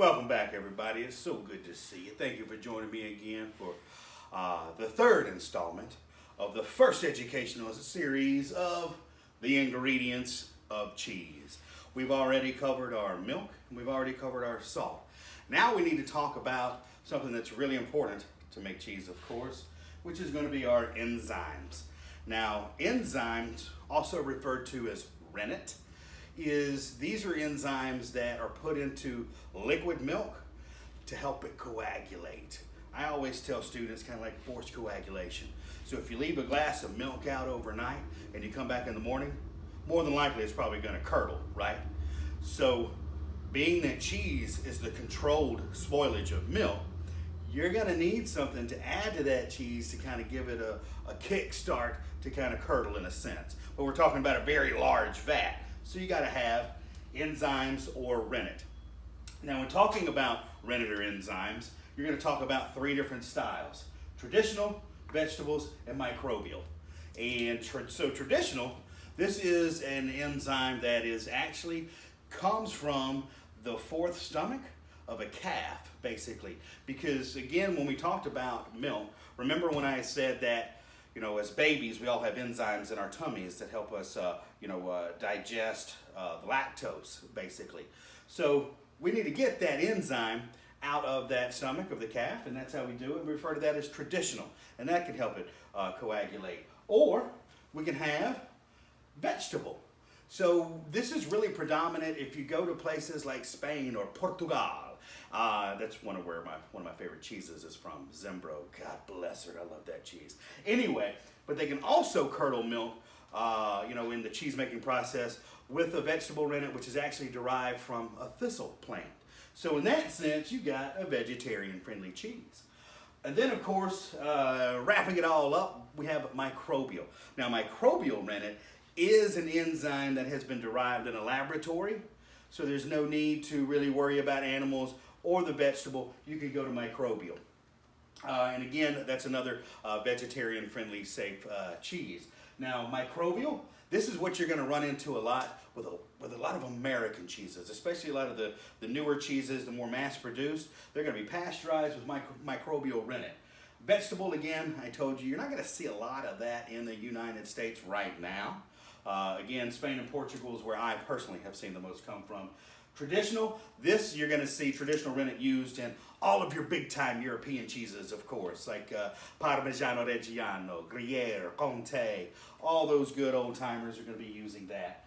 Welcome back, everybody. It's so good to see you. Thank you for joining me again for the third installment of the first educational series of the ingredients of cheese. We've already covered our milk, and we've already covered our salt. Now we need to talk about something that's really important to make cheese, of course, which is going to be our enzymes. Now, enzymes, also referred to as rennet, these are enzymes that are put into liquid milk to help it coagulate. I always tell students kind of like forced coagulation. So if you leave a glass of milk out overnight and you come back in the morning, more than likely it's probably going to curdle, right? So being that cheese is the controlled spoilage of milk, you're going to need something to add to that cheese to kind of give it a kick start to kind of curdle in a sense. But we're talking about a very large vat. So you got to have enzymes or rennet. Now when talking about rennet or enzymes, you're going to talk about three different styles: traditional, vegetables, and microbial. And so traditional, this is an enzyme that is actually comes from the fourth stomach of a calf, basically. Because again, when we talked about milk, remember when I said that, as babies, we all have enzymes in our tummies that help us, digest the lactose, basically. So we need to get that enzyme out of that stomach of the calf, and that's how we do it. We refer to that as traditional, and that can help it coagulate. Or we can have vegetable. So this is really predominant if you go to places like Spain or Portugal. That's one of my favorite cheeses is from. Zimbro. God bless her. I love that cheese. Anyway, but they can also curdle milk, in the cheese making process with a vegetable rennet, which is actually derived from a thistle plant. So in that sense, you got a vegetarian-friendly cheese. And then, of course, wrapping it all up, we have microbial. Now, microbial rennet is an enzyme that has been derived in a laboratory, so there's no need to really worry about animals or the vegetable. You can go to microbial. And again, that's another vegetarian-friendly, safe cheese. Now, microbial, this is what you're going to run into a lot with a lot of American cheeses, especially a lot of the newer cheeses, the more mass-produced. They're going to be pasteurized with microbial rennet. Vegetable, again, I told you, you're not going to see a lot of that in the United States right now. Again, Spain and Portugal is where I personally have seen the most come from. Traditional, this you're going to see traditional rennet used in all of your big-time European cheeses, of course, like Parmigiano Reggiano, Gruyere, Comté. All those good old-timers are going to be using that.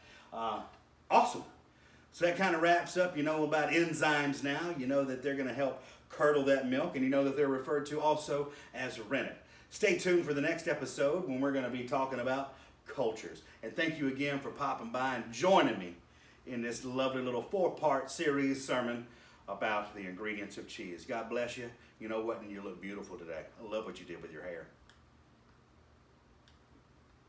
Awesome. So that kind of wraps up, about enzymes now. You know that they're going to help curdle that milk, and you know that they're referred to also as rennet. Stay tuned for the next episode when we're going to be talking about cultures. And thank you again for popping by and joining me in this lovely little 4-part series sermon about the ingredients of cheese. God bless you. You know what? And you look beautiful today. I love what you did with your hair.